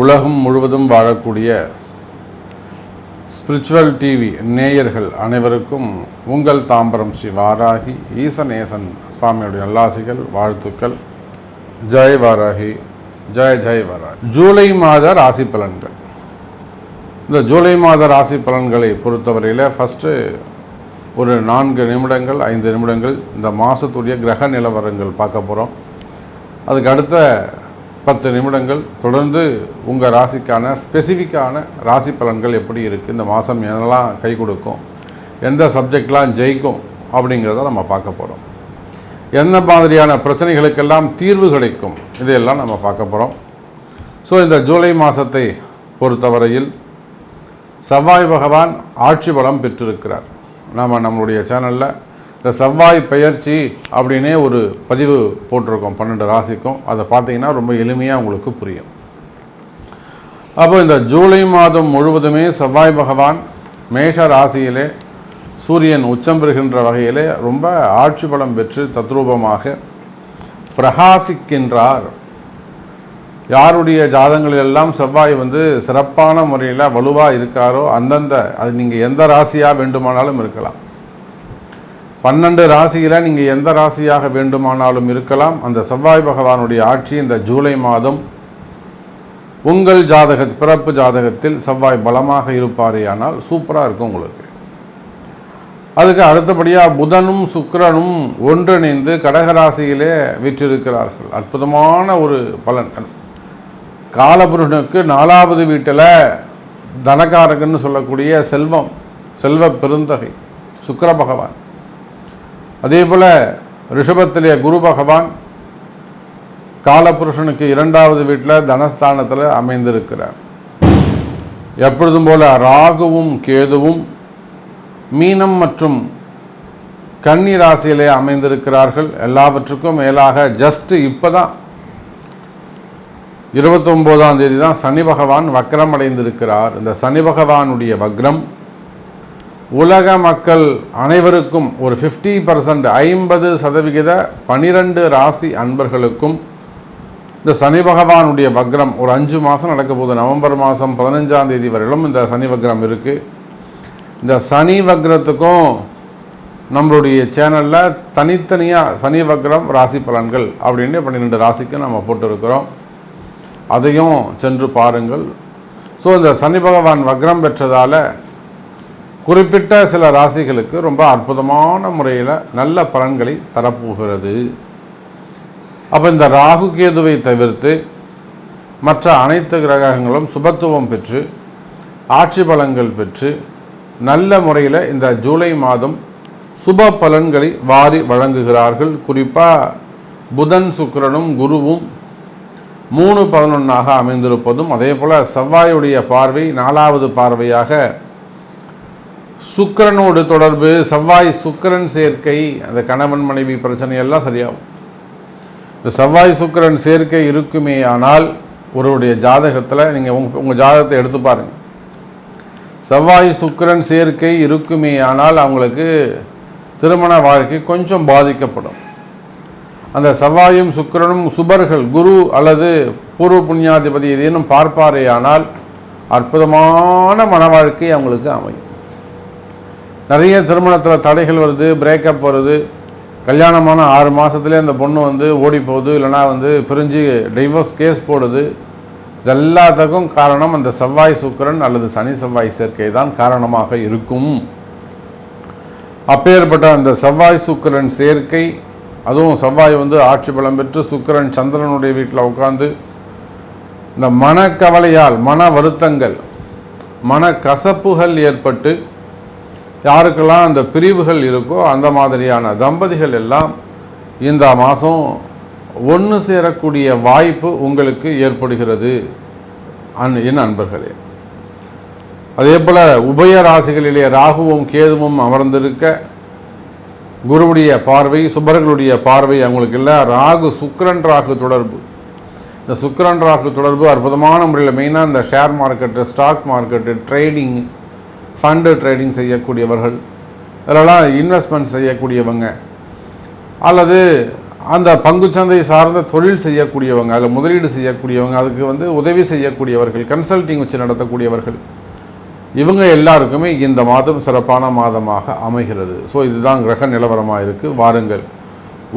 உலகம் முழுவதும் வாழக்கூடிய ஸ்பிரிச்சுவல் டிவி நேயர்கள் அனைவருக்கும் உங்கள் தாம்பரம் ஸ்ரீ வாராகி ஈசநேசன் சுவாமியுடைய நல்லாசிகள் வாழ்த்துக்கள். ஜெய் வாராகி, ஜெய் ஜெய் வாராகி. ஜூலை மாத ராசி பலன்கள். இந்த ஜூலை மாத ராசி பலன்களை பொறுத்தவரையில் ஃபஸ்ட்டு ஒரு 4 நிமிடங்கள் 5 நிமிடங்கள் இந்த மாதத்துடைய கிரக நிலவரங்கள் பார்க்க போகிறோம். அதுக்கு அடுத்த 10 நிமிடங்கள் தொடர்ந்து உங்கள் ராசிக்கான ஸ்பெசிஃபிக்கான ராசி பலன்கள் எப்படி இருக்குது, இந்த மாதம் என்னெல்லாம் கை கொடுக்கும், எந்த சப்ஜெக்ட்லாம் ஜெயிக்கும் அப்படிங்கிறத நம்ம பார்க்க போகிறோம். எந்த மாதிரியான பிரச்சனைகளுக்கெல்லாம் தீர்வு கிடைக்கும் இதையெல்லாம் நம்ம பார்க்க போகிறோம். ஸோ இந்த ஜூலை மாதத்தை பொறுத்தவரையில் செவ்வாய் பகவான் ஆட்சி பலம் பெற்றிருக்கிறார். நம்மளுடைய சேனலில் இந்த செவ்வாய் பெயர்ச்சி அப்படின்னே ஒரு பதிவு போட்டிருக்கோம் 12 ராசிக்கும். அதை பார்த்தீங்கன்னா ரொம்ப எளிமையாக உங்களுக்கு புரியும். அப்போ இந்த ஜூலை மாதம் முழுவதுமே செவ்வாய் பகவான் மேஷ ராசியிலே சூரியன் உச்சம் பெறுகின்ற வகையிலே ரொம்ப ஆட்சி பலம் பெற்று தத்ரூபமாக பிரகாசிக்கின்றார். யாருடைய ஜாதகங்களெல்லாம் செவ்வாய் சிறப்பான முறையில் வலுவாக இருக்காரோ அந்தந்த அது நீங்கள் எந்த ராசியாக வேண்டுமானாலும் இருக்கலாம். 12 ராசியில் நீங்கள் எந்த ராசியாக வேண்டுமானாலும் இருக்கலாம். அந்த செவ்வாய் பகவானுடைய ஆட்சி இந்த ஜூலை மாதம் உங்கள் பிறப்பு ஜாதகத்தில் செவ்வாய் பலமாக இருப்பாரேயானால் சூப்பராக இருக்கும் உங்களுக்கு. அதுக்கு அடுத்தபடியாக புதனும் சுக்கிரனும் ஒன்றிணைந்து கடகராசியிலே வீற்றிருக்கிறார்கள். அற்புதமான ஒரு பலன். காலபுருஷனுக்கு 4வது வீட்டில் தனகாரகன்னு சொல்லக்கூடிய செல்வ பெருந்தகை சுக்கிர பகவான். அதே போல் ரிஷபத்திலே குரு பகவான் காலபுருஷனுக்கு 2வது வீட்டில் தனஸ்தானத்தில் அமைந்திருக்கிறார். எப்பொழுதும் போல ராகுவும் கேதுவும் மீனம் மற்றும் கன்னி ராசியிலே அமைந்திருக்கிறார்கள். எல்லாவற்றுக்கும் மேலாக ஜஸ்ட் இப்போ தான் 29ஆம் தேதி தான் சனி பகவான் வக்ரம் அடைந்திருக்கிறார். இந்த சனி பகவானுடைய வக்ரம் உலக மக்கள் அனைவருக்கும் ஒரு 50% 50% 12 ராசி அன்பர்களுக்கும் இந்த சனி பகவானுடைய வக்ரம் ஒரு 5 மாதம் நடக்க போகுது. நவம்பர் மாதம் 15ஆம் தேதி வரையிலும் இந்த சனி வக்ரம் இருக்குது. இந்த சனி வக்ரத்துக்கும் நம்மளுடைய சேனலில் தனித்தனியாக சனி வக்ரம் ராசி பலன்கள் அப்படின்னு 12 ராசிக்கு நம்ம போட்டிருக்கிறோம். அதையும் சென்று பாருங்கள். ஸோ இந்த சனி பகவான் வக்ரம் பெற்றதால் குறிப்பிட்ட சில ராசிகளுக்கு ரொம்ப அற்புதமான முறையில் நல்ல பலன்களை தரப்போகிறது. அப்போ இந்த ராகு கேதுவை தவிர்த்து மற்ற அனைத்து கிரகங்களும் சுபத்துவம் பெற்று ஆட்சி பலன்கள் பெற்று நல்ல முறையில் இந்த ஜூலை மாதம் சுப பலன்களை வாரி வழங்குகிறார்கள். குறிப்பாக புதன் சுக்கிரனும் குருவும் 3-11 அமைந்திருப்பதும் அதே போல் செவ்வாயுடைய பார்வை 4வது பார்வையாக சுக்கிரனோடு தொடர்பு, செவ்வாய் சுக்கிரன் சேர்க்கை, அந்த கணவன் மனைவி பிரச்சனையெல்லாம் சரியாகும். இந்த செவ்வாய் சுக்கிரன் சேர்க்கை இருக்குமே ஆனால் ஒருவருடைய ஜாதகத்தில் நீங்கள் உங்கள் ஜாதகத்தை எடுத்து பாருங்கள். செவ்வாய் சுக்கிரன் சேர்க்கை இருக்குமே ஆனால் அவங்களுக்கு திருமண வாழ்க்கை கொஞ்சம் பாதிக்கப்படும். அந்த செவ்வாயும் சுக்கிரனும் சுபர்கள் குரு அல்லது பூர்வ புண்ணியாதிபதி ஏதேனும் பார்ப்பாரேயானால் அற்புதமான மன வாழ்க்கை அவங்களுக்கு அமையும். நிறைய திருமணத்தில் தடைகள் வருது, பிரேக்கப் வருது, கல்யாணமான 6 மாதத்துலேயே அந்த பொண்ணு ஓடி போகுது, இல்லைனா பிரிஞ்சு டைவர்ஸ் கேஸ் போடுது. இதெல்லாத்துக்கும் காரணம் அந்த செவ்வாய் சுக்கிரன் அல்லது சனி செவ்வாய் சேர்க்கை தான் காரணமாக இருக்கும். அப்பேற்பட்ட அந்த செவ்வாய் சுக்கிரன் சேர்க்கை, அதுவும் செவ்வாய் ஆட்சி பலம் பெற்று சுக்கிரன் சந்திரனுடைய வீட்டில் உட்காந்து இந்த மனக்கவலையால் மன வருத்தங்கள் மன கசப்புகள் ஏற்பட்டு யாருக்கெல்லாம் அந்த பிரிவுகள் இருக்கோ அந்த மாதிரியான தம்பதிகள் எல்லாம் இந்த மாதம் ஒன்று சேரக்கூடிய வாய்ப்பு உங்களுக்கு ஏற்படுகிறது என் அன்பர்களே. அதே போல் உபய ராசிகளிலே ராகுவும் கேதுவும் அமர்ந்திருக்க குருவுடைய பார்வை சுபர்களுடைய பார்வை அவங்களுக்கு இல்லை. சுக்கிரன் ராகு தொடர்பு, இந்த சுக்கிரன் ராகு தொடர்பு அற்புதமான முறையில் மெயினாக இந்த share market, stock market, trading, fund trading செய்யக்கூடியவர்கள், இதெல்லாம் இன்வெஸ்ட்மெண்ட் செய்யக்கூடியவங்க, அல்லது அந்த பங்குச்சந்தை சார்ந்த தொழில் செய்யக்கூடியவங்க, அதில் முதலீடு செய்யக்கூடியவங்க, அதுக்கு உதவி செய்யக்கூடியவர்கள், கன்சல்டிங் வச்சு நடத்தக்கூடியவர்கள், இவங்க எல்லாருக்குமே இந்த மாதம் சிறப்பான மாதமாக அமைகிறது. ஸோ இதுதான் கிரக நிலவரமாக இருக்குது. வாருங்கள்,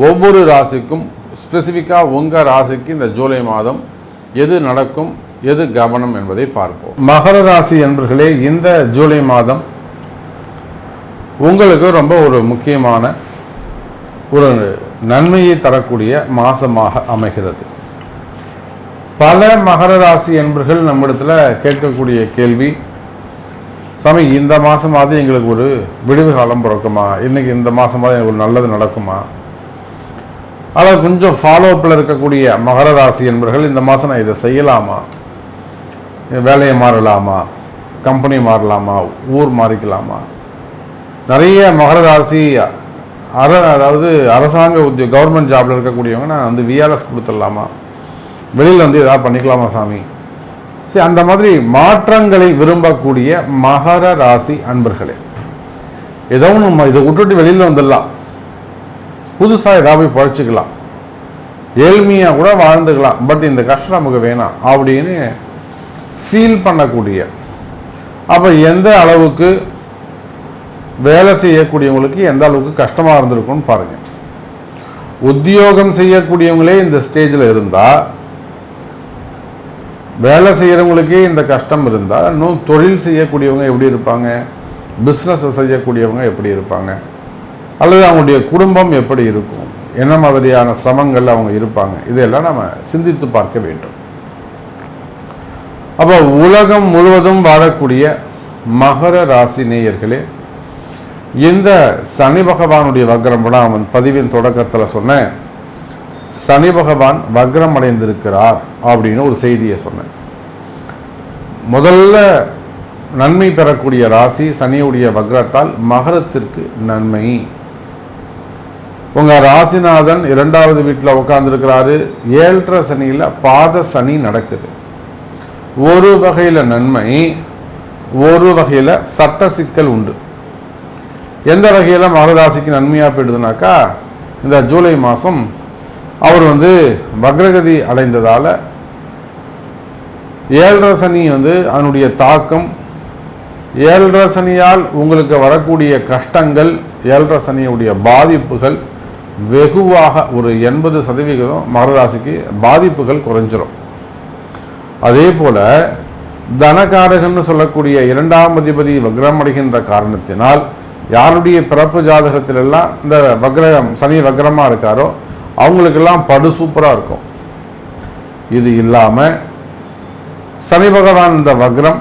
ஒவ்வொரு ராசிக்கும் ஸ்பெசிஃபிக்காக உங்கள் ராசிக்கு இந்த ஜூலை மாதம் எது நடக்கும், எது கவனம் என்பதை பார்ப்போம். மகர ராசி என்பர்களே, இந்த ஜூலை மாதம் உங்களுக்கு ரொம்ப ஒரு முக்கியமான ஒரு நன்மையை தரக்கூடிய மாதமாக அமைகிறது. பல மகர ராசி என்பர்கள் நம்மிடத்தில் கேட்கக்கூடிய கேள்வி, சாமி இந்த மாதமாவது எங்களுக்கு ஒரு விடுவு காலம் பிறக்குமா, இன்னைக்கு இந்த மாதமாவது எனக்கு ஒரு நல்லது நடக்குமா, அதாவது கொஞ்சம் ஃபாலோஅப்பில் இருக்கக்கூடிய மகர ராசி என்பர்கள் இந்த மாதம் நான் இதை செய்யலாமா, வேலையை மாறலாமா, கம்பெனி மாறலாமா, ஊர் மாறிக்கலாமா, நிறைய மகர ராசி அதாவது அரசாங்க கவர்மெண்ட் ஜாபில் இருக்கக்கூடியவங்க நான் விஆர்எஸ் கொடுத்துடலாமா, வெளியில் ஏதாவது பண்ணிக்கலாமா சாமி, சரி அந்த மாதிரி மாற்றங்களை விரும்பக்கூடிய மகர ராசி அன்பர்களே, ஏதோ நம்ம இதை விட்டுட்டு வெளியில் வந்துடலாம், புதுசாக ஏதாவது போய் பழச்சிக்கலாம், ஏழ்மையாக கூட வாழ்ந்துக்கலாம், பட் இந்த கஷ்டம் நமக்கு வேணாம் அப்படின்னு ஃபீல் பண்ணக்கூடிய, அப்போ எந்த அளவுக்கு வேலை செய்யக்கூடியவங்களுக்கு எந்த அளவுக்கு கஷ்டமாக இருந்திருக்கும்னு பாருங்கள். உத்தியோகம் செய்யக்கூடியவங்களே இந்த ஸ்டேஜில் இருந்தால், வேலை செய்கிறவங்களுக்கே இந்த கஷ்டம் இருந்தால், இன்னும் தொழில் செய்யக்கூடியவங்க எப்படி இருப்பாங்க, பிஸ்னஸ் செய்யக்கூடியவங்க எப்படி இருப்பாங்க, அல்லது அவங்களுடைய குடும்பம் எப்படி இருக்கும், என்ன மாதிரியான சிரமங்கள் அவங்க இருப்பாங்க, இதெல்லாம் நம்ம சிந்தித்து பார்க்க வேண்டும். அப்போ உலகம் முழுவதும் வாழக்கூடிய மகர ராசி நேயர்களே, இந்த சனி பகவானுடைய வக்ரம், அவன் பதிவின் தொடக்கத்தில் சொன்னேன், சனி பகவான் வக்ரம் அடைந்திருக்கிறார் அப்படின்னு ஒரு செய்தியை சொன்னேன். முதல்ல நன்மை பெறக்கூடிய ராசி சனியுடைய வக்ரத்தால் மகரத்திற்கு நன்மை. உங்க ராசிநாதன் 2வது வீட்டில் உட்கார்ந்துருக்கிறாரு, 7.5 சனியில் பாத சனி நடக்குது. ஒரு வகையில் நன்மை, ஒரு வகையில் சட்ட சிக்கல் உண்டு. எந்த வகையில் மகர ராசிக்கு நன்மையாக போயிடுதுனாக்கா, இந்த ஜூலை மாதம் அவர் வக்ரகதி அடைந்ததால் 7.5 சனி அதனுடைய தாக்கம், 7.5 சனியால் உங்களுக்கு வரக்கூடிய கஷ்டங்கள், 7.5 சனியுடைய பாதிப்புகள் வெகுவாக ஒரு 80% மகர ராசிக்கு பாதிப்புகள் குறைஞ்சிரும். அதே போல தனகாரகன்னு சொல்லக்கூடிய 2ஆம் அதிபதி வக்ரம் அடைகின்ற காரணத்தினால் யாருடைய பிறப்பு ஜாதகத்திலெல்லாம் இந்த வக்ரம் சனி வக்ரமாக இருக்காரோ அவங்களுக்கெல்லாம் படு சூப்பராக இருக்கும். இது இல்லாமல் சனி பகவான் இந்த வக்ரம்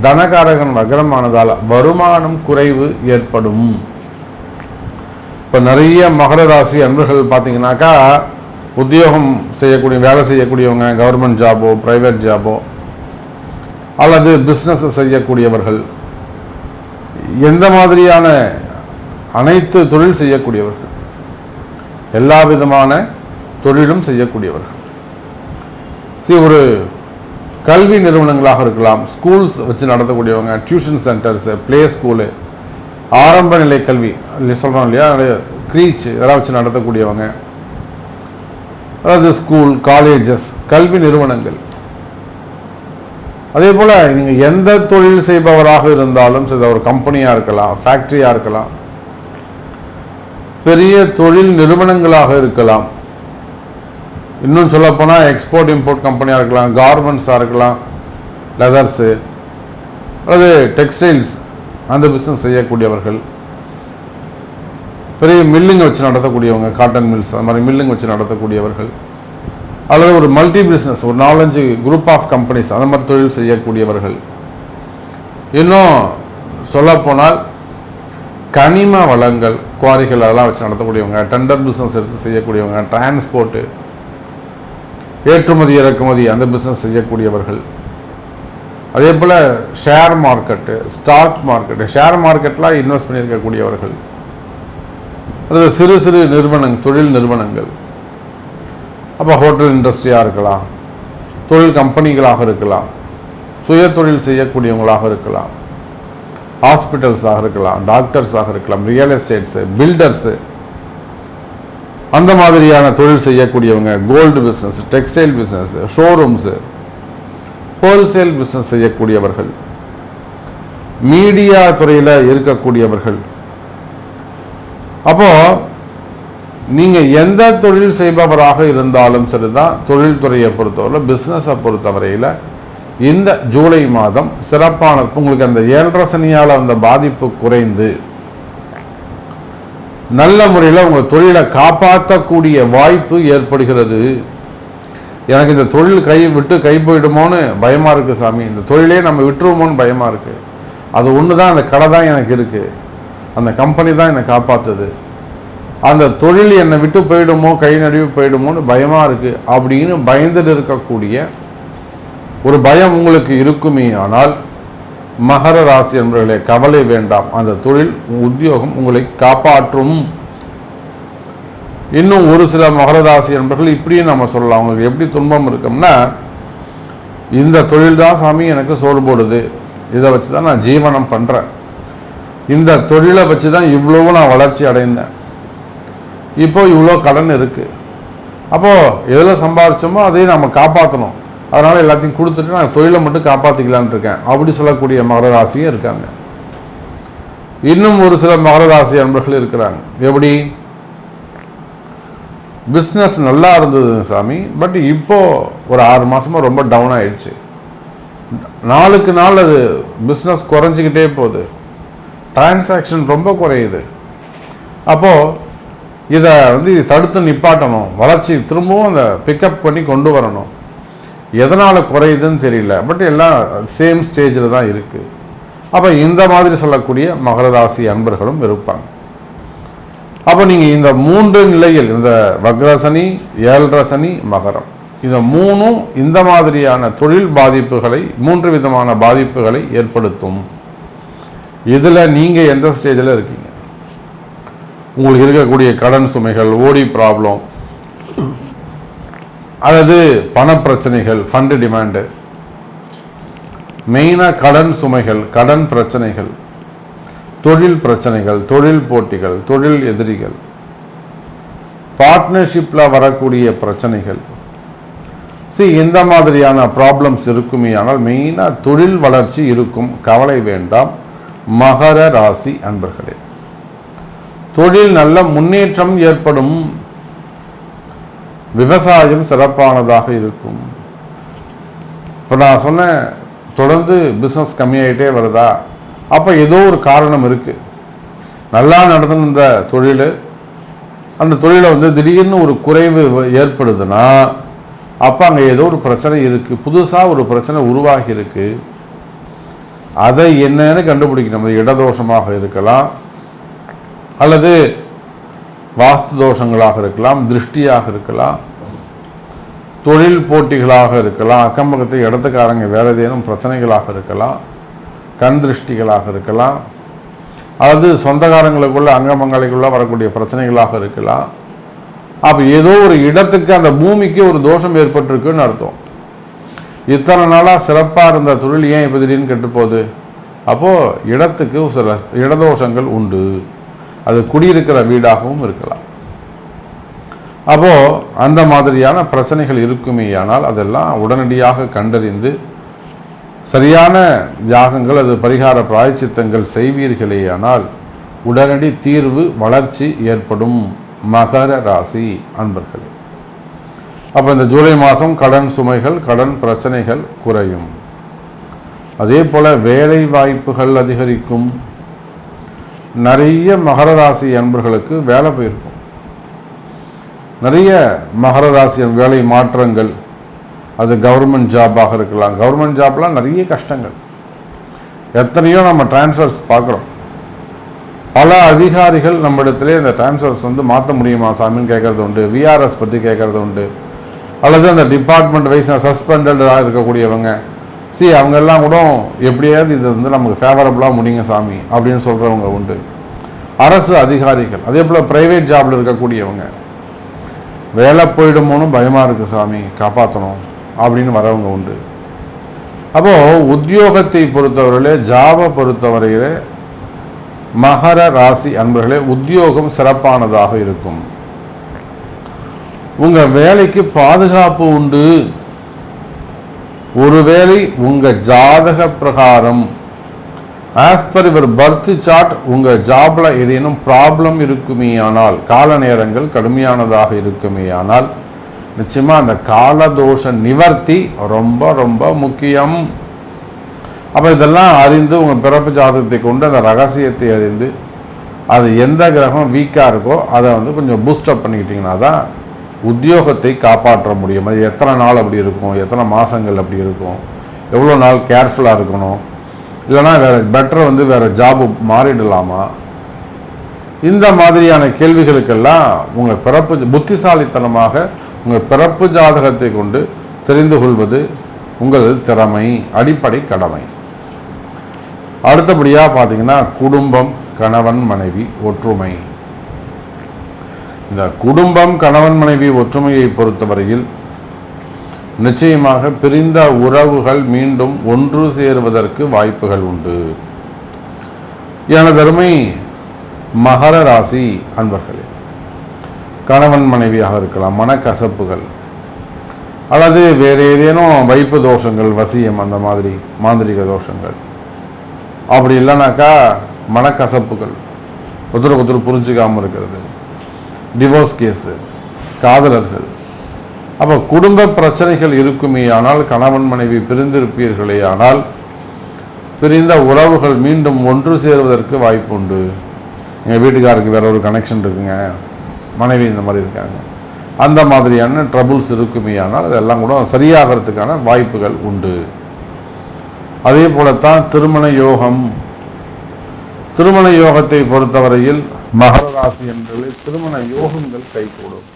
தனகாரகன் வக்ரமானதால் வருமானம் குறைவு ஏற்படும். இப்போ நிறைய மகர ராசி அன்பர்கள் பார்த்தீங்கன்னாக்கா, உத்தியோகம் செய்யக்கூடிய வேலை செய்யக்கூடியவங்க, கவர்மெண்ட் ஜாபோ ப்ரைவேட் ஜாபோ அல்லது பிஸ்னஸ் செய்யக்கூடியவர்கள், எந்த மாதிரியான அனைத்து தொழில் செய்யக்கூடியவர்கள், எல்லா விதமான தொழிலும் செய்யக்கூடியவர்கள், ஒரு கல்வி நிறுவனங்களாக இருக்கலாம், ஸ்கூல்ஸ் வச்சு நடத்தக்கூடியவங்க, டியூஷன் சென்டர்ஸு, பிளே ஸ்கூலு, ஆரம்ப நிலை கல்வி சொல்கிறோம் இல்லையா, க்ரீச் இதெல்லாம் வச்சு நடத்தக்கூடியவங்க, அதாவது ஸ்கூல், காலேஜஸ், கல்வி நிறுவனங்கள். அதே போல் நீங்கள் எந்த தொழில் செய்பவராக இருந்தாலும் சரி, ஒரு கம்பெனியாக இருக்கலாம், ஃபேக்ட்ரியாக இருக்கலாம், பெரிய தொழில் நிறுவனங்களாக இருக்கலாம், இன்னும் சொல்லப்போனால் எக்ஸ்போர்ட் இம்போர்ட் கம்பெனியாக இருக்கலாம், கார்மெண்ட்ஸாக இருக்கலாம், லெதர்ஸு அல்லது டெக்ஸ்டைல்ஸ் அந்த பிஸ்னஸ் செய்யக்கூடியவர்கள், பெரிய மில்லுங்க வச்சு நடத்தக்கூடியவங்க, காட்டன் மில்ஸ் அந்த மாதிரி மில்லுங்க வச்சு நடத்தக்கூடியவர்கள், அல்லது ஒரு மல்டி பிஸ்னஸ் ஒரு 4-5 குரூப் ஆஃப் கம்பெனிஸ் அந்த மாதிரி தொழில் செய்யக்கூடியவர்கள், இன்னும் சொல்லப்போனால் கனிம வளங்கள், குவாரிகள் அதெல்லாம் வச்சு நடத்தக்கூடியவங்க, டெண்டர் பிஸ்னஸ் எடுத்து செய்யக்கூடியவங்க, டிரான்ஸ்போர்ட்டு, ஏற்றுமதி இறக்குமதி அந்த பிஸ்னஸ் செய்யக்கூடியவர்கள், அதே போல் share market, stock market, share மார்க்கெட்லாம் இன்வெஸ்ட் பண்ணியிருக்கக்கூடியவர்கள், அல்லது சிறு சிறு தொழில் நிறுவனங்கள், அப்போ ஹோட்டல் இண்டஸ்ட்ரியாக இருக்கலாம், தொழில் கம்பெனிகளாக இருக்கலாம், சுய தொழில் செய்யக்கூடியவங்களாக இருக்கலாம், ஹாஸ்பிட்டல்ஸாக இருக்கலாம், டாக்டர்ஸாக இருக்கலாம், ரியல் எஸ்டேட்ஸு, பில்டர்ஸு, அந்த மாதிரியான தொழில் செய்யக்கூடியவங்க, gold business, textile business, showrooms, wholesale business செய்யக்கூடியவர்கள், மீடியா துறையில் இருக்கக்கூடியவர்கள். அப்போ நீங்க எந்த தொழில் செய்பவராக இருந்தாலும் சரிதான், தொழில்துறையை பொறுத்தவரை, பிஸ்னஸை பொறுத்தவரையில் இந்த ஜூலை மாதம் சிறப்பான. உங்களுக்கு அந்த 7.5 சனியால் அந்த பாதிப்பு குறைந்து நல்ல முறையில் உங்கள் தொழிலை காப்பாற்றக்கூடிய வாய்ப்பு ஏற்படுகிறது. எனக்கு இந்த தொழில் கை போயிடுமோன்னு பயமாக இருக்குது சாமி, இந்த தொழிலே நம்ம விட்டுருவோமோன்னு பயமாக இருக்குது. அது ஒன்று தான், அந்த கடை தான் எனக்கு இருக்குது, அந்த கம்பெனி தான் என்னை காப்பாற்றுது, அந்த தொழில் என்னை விட்டு போயிடுமோ, கை நழுவி போயிடுமோன்னு பயமாக இருக்குது அப்படின்னு பயந்துட்டு இருக்கக்கூடிய ஒரு பயம் உங்களுக்கு இருக்குமே. ஆனால் மகர ராசி என்பவர்களே, கவலை வேண்டாம், அந்த தொழில் உத்தியோகம் உங்களை காப்பாற்றும். இன்னும் ஒரு சில மகர ராசி என்பவர்கள் இப்படியும் நம்ம சொல்லலாம், அவங்களுக்கு எப்படி துன்பம் இருக்கும்னா, இந்த தொழில் தான் சாமி எனக்கு சோறு போடுது, இதை வச்சு தான் நான் ஜீவனம் பண்ணுறேன், இந்த தொழிலை வச்சு தான் இவ்வளவு நான் வளர்ச்சி அடைந்தேன், இப்போ இவ்வளோ கடன் இருக்குது, அப்போது எதில் சம்பாதிச்சோமோ அதையும் நம்ம காப்பாற்றணும், அதனால் எல்லாத்தையும் கொடுத்துட்டு நான் தொழிலை மட்டும் காப்பாற்றிக்கலான் இருக்கேன் அப்படி சொல்லக்கூடிய மகர ராசியும் இருக்காங்க. இன்னும் ஒரு சில மகர ராசி அன்பர்கள் இருக்கிறாங்க. எப்படி? பிஸ்னஸ் நல்லா இருந்தது சாமி, பட் இப்போது ஒரு 6 மாதமாக ரொம்ப டவுன் ஆயிடுச்சு, நாளுக்கு நாள் அது பிஸ்னஸ் குறைஞ்சிக்கிட்டே போகுது, டிரான்சாக்ஷன் ரொம்ப குறையுது, அப்போது இதை தடுத்து நிப்பாட்டணும், வளர்ச்சி திரும்பவும் அந்த பிக்கப் பண்ணி கொண்டு வரணும். எதனால் குறையுதுன்னு தெரியல, பட் எல்லாம் சேம் ஸ்டேஜில் தான் இருக்குது. அப்போ இந்த மாதிரி சொல்லக்கூடிய மகர ராசி அன்பர்களும் இருப்பாங்க. அப்போ நீங்கள் இந்த 3 நிலையில், இந்த வக்ரசனி, 7.5 சனி, மகரம், இந்த 3ம் இந்த மாதிரியான தொழில் பாதிப்புகளை, 3 விதமான பாதிப்புகளை ஏற்படுத்தும். இதில் நீங்கள் எந்த ஸ்டேஜில் இருக்கீங்க? உங்களுக்கு இருக்கக்கூடிய கடன் சுமைகள், ஓடி ப்ராப்ளம், அல்லது பணப்பிரச்சனைகள், ஃபண்டு டிமாண்டு, மெயினாக கடன் சுமைகள், கடன் பிரச்சனைகள், தொழில் பிரச்சனைகள், தொழில் போட்டிகள், தொழில் எதிரிகள், பார்ட்னர்ஷிப்பில் வரக்கூடிய பிரச்சனைகள், இந்த மாதிரியான ப்ராப்ளம்ஸ் இருக்குமே. ஆனால் மெயினாக தொழில் வளர்ச்சி இருக்கும், கவலை வேண்டாம் மகர ராசி அன்பர்களே. தொழில் நல்ல முன்னேற்றம் ஏற்படும், விவசாயம் சிறப்பானதாக இருக்கும். இப்போ நான் சொன்னேன், தொடர்ந்து பிஸ்னஸ் கம்மியாகிட்டே வருதா, அப்போ ஏதோ ஒரு காரணம் இருக்குது. நல்லா நடந்த தொழில், அந்த தொழிலை திடீர்னு ஒரு குறைவு ஏற்படுதுன்னா அப்போ அங்கே ஏதோ ஒரு பிரச்சனை இருக்குது, புதுசாக ஒரு பிரச்சனை உருவாகி இருக்குது. அதை என்னன்னு கண்டுபிடிக்கணும். அது இடதோஷமாக இருக்கலாம், அல்லது வாஸ்து தோஷங்களாக இருக்கலாம், திருஷ்டியாக இருக்கலாம், தொழில் போட்டிகளாக இருக்கலாம், அக்கம் பக்கத்து இடத்துக்காரங்க வேறு ஏதேனும் பிரச்சனைகளாக இருக்கலாம், கண் திருஷ்டிகளாக இருக்கலாம், அல்லது சொந்தக்காரங்களுக்குள்ள அங்கமங்களுக்குள்ள வரக்கூடிய பிரச்சனைகளாக இருக்கலாம். அப்போ ஏதோ ஒரு இடத்துக்கு, அந்த பூமிக்கு ஒரு தோஷம் ஏற்பட்டிருக்குன்னு அர்த்தம். இத்தனை நாளாக சிறப்பாக இருந்த தொழில் ஏன் இப்போ திடீர்னு கெட்டு போகுது? அப்போது இடத்துக்கு சில இடதோஷங்கள் உண்டு, அது குடியிருக்கிற வீடாகவும் இருக்கலாம். அப்போது அந்த மாதிரியான பிரச்சனைகள் இருக்குமே. ஆனால் அதெல்லாம் உடனடியாக கண்டறிந்து சரியான யாகங்கள், அது பரிகார பிராயச்சித்தங்கள் செய்வீர்களே ஆனால் உடனடி தீர்வு, வளர்ச்சி ஏற்படும் மகர ராசி அன்பர்களே. அப்போ இந்த ஜூலை மாதம் கடன் சுமைகள், கடன் பிரச்சனைகள் குறையும். அதே போல் வேலை வாய்ப்புகள் அதிகரிக்கும். நிறைய மகர ராசி அன்பர்களுக்கு வேலை போயிருக்கும். நிறைய மகர ராசி வேலை மாற்றங்கள், அது கவர்மெண்ட் ஜாபாக இருக்கலாம். கவர்மெண்ட் ஜாப்லாம் நிறைய கஷ்டங்கள், எத்தனையோ நம்ம டிரான்ஸ்ஃபர்ஸ் பார்க்குறோம். பல அதிகாரிகள் நம்ம இடத்துல இந்த டிரான்ஸ்ஃபர்ஸ் மாற்ற முடியுமா சாமின்னு கேட்குறது உண்டு, விஆர்எஸ் பற்றி கேட்குறது உண்டு, அல்லது அந்த டிபார்ட்மெண்ட் வைஸ் சஸ்பெண்டடாக இருக்கக்கூடியவங்க, அவங்கெல்லாம் கூட எப்படியாவது இது நமக்கு ஃபேவரபுளாக முடியுங்க சாமி அப்படின்னு சொல்கிறவங்க உண்டு. அரசு அதிகாரிகள், அதே போல் ப்ரைவேட் ஜாபில் இருக்கக்கூடியவங்க, வேலை போயிடுமோன்னு பயமாக இருக்குது சாமி, காப்பாற்றணும் அப்படின்னு வரவங்க உண்டு. அப்போது உத்தியோகத்தை பொறுத்தவரையிலே, ஜாபை பொறுத்தவரையிலே மகர ராசி அன்பர்களே, உத்தியோகம் சிறப்பானதாக இருக்கும். உங்கள் வேலைக்கு பாதுகாப்பு உண்டு. ஒருவேளை உங்கள் ஜாதக பிரகாரம் as per your birth chart உங்கள் ஜாப்ல ஏதேனும் ப்ராப்ளம் இருக்குமே ஆனால், கால நேரங்கள் கடுமையானதாக இருக்குமே ஆனால், நிச்சயமாக அந்த காலதோஷ நிவர்த்தி ரொம்ப ரொம்ப முக்கியம். அப்போ இதெல்லாம் அறிந்து உங்கள் பிறப்பு ஜாதகத்தை கொண்டு அந்த ரகசியத்தை அறிந்து அது எந்த கிரகம் வீக்காக இருக்கோ அதை கொஞ்சம் பூஸ்டப் பண்ணிக்கிட்டிங்கன்னா தான் உத்தியோகத்தை காப்பாற்ற முடியும். அது எத்தனை நாள் அப்படி இருக்கும், எத்தனை மாதங்கள் அப்படி இருக்கும், எவ்வளோ நாள் கேர்ஃபுல்லாக இருக்கணும், இல்லைனா வேறு பெட்டர் வேறு ஜாபு மாறிடலாமா, இந்த மாதிரியான கேள்விகளுக்கெல்லாம் உங்கள் பிறப்பு புத்திசாலித்தனமாக உங்கள் பிறப்பு ஜாதகத்தை கொண்டு தெரிந்து கொள்வது உங்களது திறமை, அடிப்படை கடமை. அடுத்தபடியாக பார்த்தீங்கன்னா குடும்பம், கணவன் மனைவி ஒற்றுமை. இந்த குடும்பம் கணவன் மனைவி ஒற்றுமையை பொறுத்தவரையில் நிச்சயமாக பிரிந்த உறவுகள் மீண்டும் ஒன்று சேருவதற்கு வாய்ப்புகள் உண்டு. எனதருமை மகர ராசி அன்பர்களே, கணவன் மனைவியாக இருக்கலாம், மனக்கசப்புகள் அல்லது வேறு ஏதேனும் வைப்பு தோஷங்கள், வசியம், அந்த மாதிரி மாந்திரிக தோஷங்கள், அப்படி இல்லைனாக்கா மனக்கசப்புகள், ஒருத்தருக்கு புரிஞ்சுக்காமல் இருக்கிறது, டிவோர்ஸ் கேஸு, காதலர்கள், அப்போ குடும்ப பிரச்சனைகள் இருக்குமே ஆனால், கணவன் மனைவி பிரிந்திருப்பீர்களே ஆனால், பிரிந்த உறவுகள் மீண்டும் ஒன்று சேருவதற்கு வாய்ப்பு உண்டு. எங்கள் வீட்டுக்காருக்கு வேற ஒரு கனெக்ஷன் இருக்குங்க, மனைவி இந்த மாதிரி இருக்காங்க, அந்த மாதிரியான ட்ரபுள்ஸ் இருக்குமே ஆனால் அதெல்லாம் கூட சரியாகிறதுக்கான வாய்ப்புகள் உண்டு. அதே போலத்தான் திருமண யோகம். திருமண யோகத்தை பொறுத்தவரையில் மகர ராசி என்பது திருமண யோகங்கள் கைகூடும்.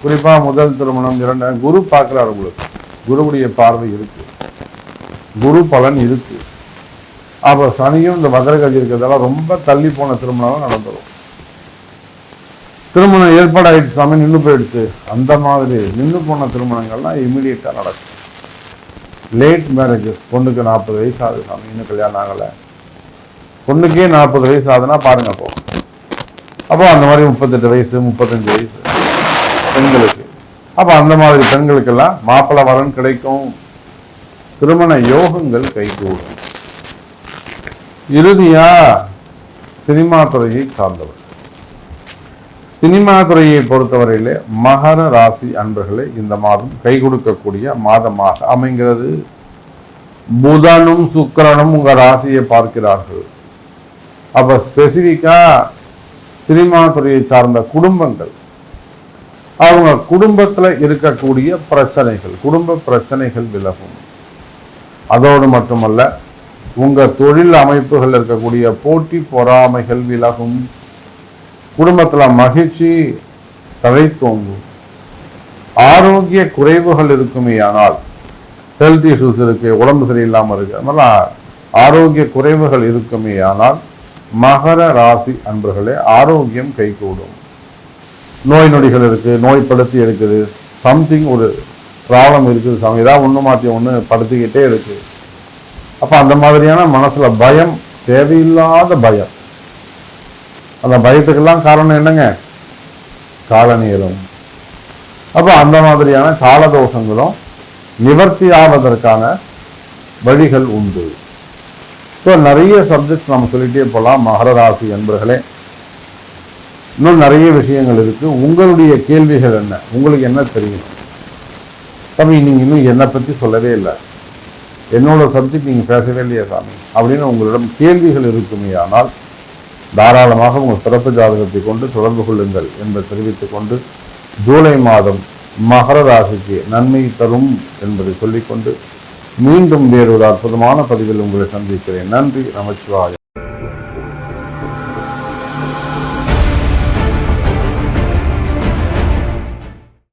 குறிப்பாக முதல் திருமணம், இரண்டாம் குரு பார்க்கிறார், உங்களுக்கு குருவுடைய பார்வை இருக்கு, குரு பலன் இருக்கு. அப்போ சனியும் இந்த வக்ரகதி இருக்கிறதால ரொம்ப தள்ளி போன திருமணம் நடந்துடும். திருமணம் ஏற்பாடாயிடுச்சு, சாமி நின்று போயிடுச்சு, அந்த மாதிரி நின்று போன திருமணங்கள்லாம் இமீடியட்டாக நடக்கும். லேட் மேரேஜஸ், பொண்ணுக்கு 40 வயசு ஆகுது சாமி, இன்னும் கல்யாணம் ஆகலை, பொண்ணுக்கே 40 வயசு ஆகுதுன்னா பாருங்க. அப்போ அந்த மாதிரி 38 வயசு 35 வயசு பெண்களுக்கு, அப்போ அந்த மாதிரி பெண்களுக்கெல்லாம் மாப்பிள்ளை வரன் கிடைக்கும், திருமண யோகங்கள் கைகூடும். இறுதியா சினிமா துறையை சார்ந்தவர். சினிமா துறையை பொறுத்தவரையிலே மகர ராசி அன்பர்களே இந்த மாதம் கை கொடுக்கக்கூடிய மாதமாக அமைகிறது. புதனும் சுக்கிரனும் உங்க ராசியை பார்க்கிறார்கள். அப்ப ஸ்பெசிபிக்கா சினிமா துறையை சார்ந்த குடும்பங்கள், அவங்க குடும்பத்துல இருக்கக்கூடிய பிரச்சனைகள், குடும்ப பிரச்சனைகள் விலகும். அதோடு மட்டுமல்ல, உங்க தொழில் அமைப்புகள் இருக்கக்கூடிய போட்டி பொறாமைகள் விலகும். குடும்பத்துல மகிழ்ச்சி தழைத்தோங்கும். ஆரோக்கிய குறைவுகள் இருக்குமே ஆனால், ஹெல்த் இஷ்யூஸ் இருக்கு, உடம்பு சரியில்லாம இருக்கு, அதனால ஆரோக்கிய குறைவுகள் இருக்குமே ஆனால் மகர ராசி அன்பர்களே ஆரோக்கியம் கைகூடும். நோய் நொடிகள் இருக்கு, நோய்படுத்தி இருக்குது, சம்திங் ஒரு ப்ராப்ளம் இருக்குது சாமி, ஏதாவது ஒன்று மாற்றி ஒன்று படுத்திக்கிட்டே இருக்கு. அப்போ அந்த மாதிரியான மனசுல பயம், தேவையில்லாத பயம், அந்த பயத்துக்கெல்லாம் காரணம் என்னங்க? காலநேரம். அப்போ அந்த மாதிரியான காலதோஷங்களும் நிவர்த்தி ஆவதற்கான வழிகள் உண்டு. ஸோ நிறைய சப்ஜெக்ட்ஸ் நம்ம சொல்லிட்டே போகலாம் மகர ராசி என்பர்களே. இன்னும் நிறைய விஷயங்கள் இருக்கு. உங்களுடைய கேள்விகள் என்ன? உங்களுக்கு என்ன தெரியும்? சாமி நீங்க இன்னும் என்னை பற்றி சொல்லவே இல்லை, என்னோட சப்ஜெக்ட் நீங்க பேசவே இல்லையா சாமி அப்படின்னு உங்களிடம் கேள்விகள் இருக்குமே ஆனால் தாராளமாக உங்கள் பிறப்பு ஜாதகத்தை கொண்டு தொடர்பு கொள்ளுங்கள் என்று தெரிவித்துக் கொண்டு, ஜூலை மாதம் மகர ராசிக்கு நன்மை தரும் என்பதை சொல்லிக்கொண்டு மீண்டும் வேறொரு அற்புதமான பதிவில் உங்களை சந்திக்கிறேன். நன்றி. நமச்சிவாய.